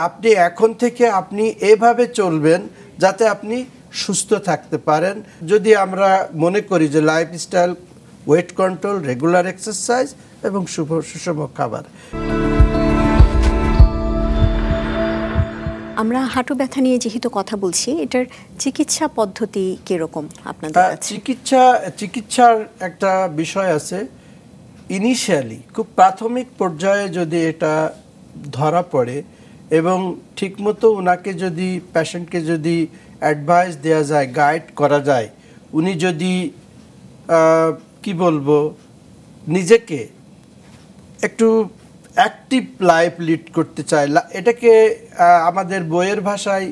আপনি এখন থেকে আপনি এভাবে চলবেন যাতে আপনি সুস্থ থাকতে পারেন। যদি আমরা মনে করি যে lifestyle, wait control, regular exercise এবং সুষম খাবার। আমরা হাঁটু ব্যথা নিয়ে যেহেতু কথা বলছি, এটার চিকিৎসা পদ্ধতি কিরকম আপনাদের কাছে? চিকিৎসার একটা বিষয় আছে। ইনিশিয়ালি খুব প্রাথমিক পর্যায়ে যদি এটা ধরা পড়ে এবং ঠিকমতো ওনাকে যদি পেশেন্টকে যদি অ্যাডভাইস দেওয়া যায়, গাইড করা যায়, উনি যদি কি বলবো নিজেকে একটু অ্যাক্টিভ লাইফ লিড করতে চায়, এটাকে আমাদের বইয়ের ভাষায়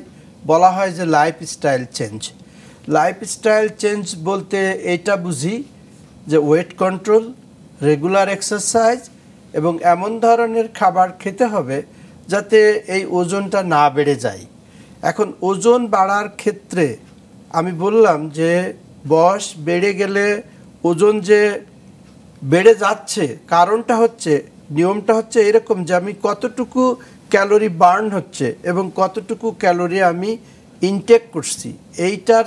বলা হয় যে লাইফস্টাইল চেঞ্জ। লাইফস্টাইল চেঞ্জ বলতে এইটা বুঝি যে ওয়েট কন্ট্রোল, রেগুলার এক্সারসাইজ এবং এমন ধরনের খাবার খেতে হবে যাতে এই ওজনটা না বেড়ে যায়। এখন ওজন বাড়ার ক্ষেত্রে আমি বললাম যে বয়স বেড়ে গেলে ওজন যে বেড়ে যাচ্ছে, কারণটা হচ্ছে, নিয়মটা হচ্ছে এরকম যে আমি কতটুকু ক্যালোরি বার্ন হচ্ছে এবং কতটুকু ক্যালোরি আমি ইনটেক করছি, এইটার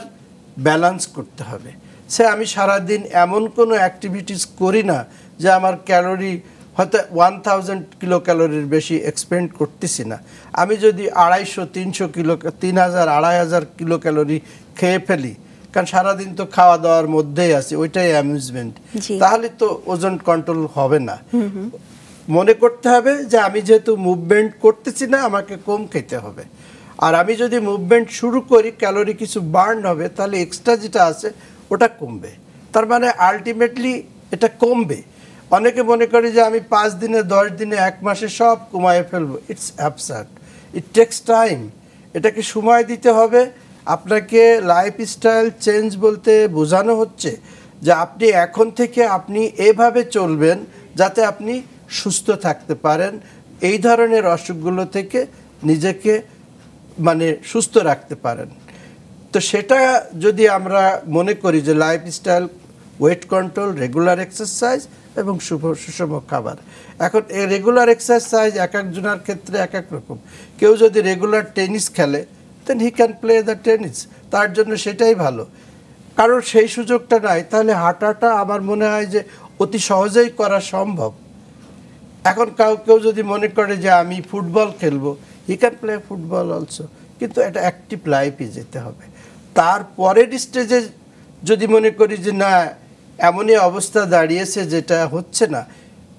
ব্যালেন্স করতে হবে। সে আমি সারাদিন এমন কোনো অ্যাক্টিভিটিস করি না যে আমার ক্যালোরি হয়তো 1000 কিলো ক্যালোরির বেশি এক্সপেন্ড করতেছি না। আমি যদি 250, 300 কিলো, 3000, 2500 কিলো ক্যালোরি খেয়ে ফেলি, কারণ সারাদিন তো খাওয়া দাওয়ার মধ্যেই আছে, ওইটাই অ্যামিউজমেন্ট, তাহলে তো ওজন কন্ট্রোল হবে না। মনে করতে হবে যে আমি যেহেতু মুভমেন্ট করতেছি না, আমাকে কম খেতে হবে। আর আমি যদি মুভমেন্ট শুরু করি, ক্যালোরি কিছু বার্ন হবে, তাহলে এক্সট্রা যেটা আছে ওটা কমবে। তার মানে আলটিমেটলি এটা কমবে। অনেকে মনে করে যে আমি 5 দিনে, 10 দিনে, 1 মাসে সব কমায় ফেলবো। It's absurd. It takes time. এটাকে সময় দিতে হবে। আপনাকে লাইফস্টাইল চেঞ্জ বলতে বোঝানো হচ্ছে যে আপনি এখন থেকে আপনি এভাবে চলবেন যাতে আপনি সুস্থ থাকতে পারেন, এই ধরনের অসুখগুলো থেকে নিজেকে সুস্থ রাখতে পারেন। তো সেটা যদি আমরা মনে করি যে lifestyle, wait control, regular exercise এবং সুষম খাবার। এখন এই রেগুলার এক্সারসাইজ এক একজনের ক্ষেত্রে এক এক রকম। কেউ যদি রেগুলার টেনিস খেলে, then he can play the tennis, তার জন্য সেটাই ভালো। কারণ সেই সুযোগটা নাই, তাহলে হাঁটাটা আমার মনে হয় যে অতি সহজেই করা সম্ভব। এখন কেউ যদি মনে করে যে আমি ফুটবল খেলবো, হি ক্যান প্লে ফুটবল অলসো, কিন্তু এটা অ্যাক্টিভ লাইফে যেতে হবে। তারপরের স্টেজে যদি মনে করি যে না, এমনই অবস্থা দাঁড়িয়েছে যেটা হচ্ছে না,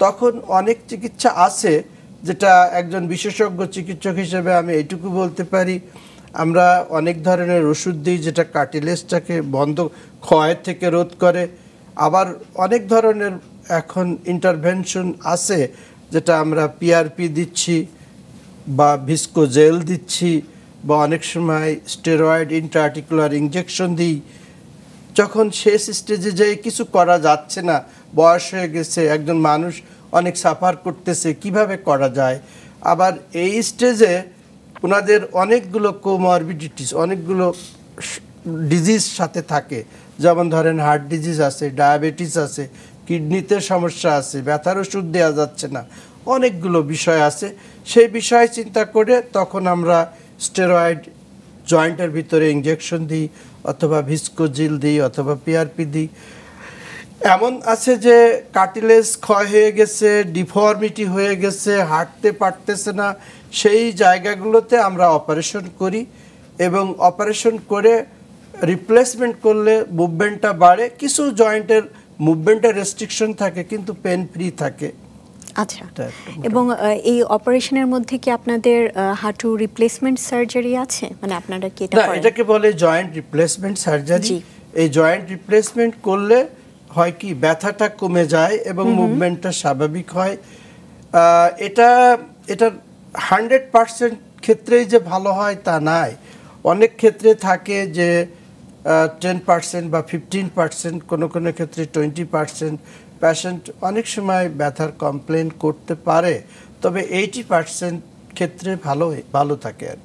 তখন অনেক চিকিৎসা আছে, যেটা একজন বিশেষজ্ঞ চিকিৎসক হিসেবে আমি এইটুকু বলতে পারি, আমরা অনেক ধরনের ওষুধ দিই যেটা কার্টিলেজটাকে ক্ষয় থেকে রোধ করে। আবার অনেক ধরনের এখন ইন্টারভেনশন আছে, যেটা আমরা পিআরপি দিচ্ছি বা ভিস্কো জেল দিচ্ছি বা অনেক সময় স্টেরয়েড ইন্ট্রাআর্টিকুলার ইনজেকশন দিই। যখন শেষ স্টেজে যেয়ে কিছু করা যাচ্ছে না, বয়স হয়ে গেছে, একজন মানুষ অনেক সাফার করতেছে, কিভাবে করা যায়। আবার এই স্টেজে ওনাদের অনেকগুলো কোমরবিডিটিস, অনেকগুলো ডিজিজ সাথে থাকে, যেমন ধরেন হার্ট ডিজিজ আছে, ডায়াবেটিস আছে, কিডনিতে সমস্যা আছে, ব্যথার ওষুধ দেওয়া যাচ্ছে না, অনেকগুলো বিষয় আছে। সেই বিষয় চিন্তা করে তখন আমরা স্টেরয়েড জয়েন্টের ভিতরে ইনজেকশন দিই, অথবা ভিস্কোজিল দিই, অথবা পিআরপি দিই। এমন আছে যে কার্টিলেজ ক্ষয় হয়ে গেছে, ডিফর্মিটি হয়ে গেছে, হাঁটতে পারতেছে না, সেই জায়গাগুলোতে আমরা অপারেশন করি এবং অপারেশন করে রিপ্লেসমেন্ট করলে মুভমেন্টটা বাড়ে। কিছু জয়েন্টের মুভমেন্টের রেস্ট্রিকশন থাকে, কিন্তু পেন ফ্রি থাকে। আচ্ছা, এবং এই অপারেশনের মধ্যে কি আপনাদের হাঁটু রিপ্লেসমেন্ট সার্জারি আছে? আপনারা কি এটা করেন? এটাকে বলে জয়েন্ট রিপ্লেসমেন্ট সার্জারি। এই জয়েন্ট রিপ্লেসমেন্ট করলে হয় কি, ব্যথাটা কমে যায় এবং মুভমেন্টটা স্বাভাবিক হয়। এটা 100% ক্ষেত্রেই যে ভালো হয় তা নয়। অনেক ক্ষেত্রে থাকে যে 10% বা 15%, কোনো ক্ষেত্রে 20% পেশেন্ট অনেক সময় ব্যথার কমপ্লেন করতে পারে, তবে 80% ক্ষেত্রে ভালো থাকে আর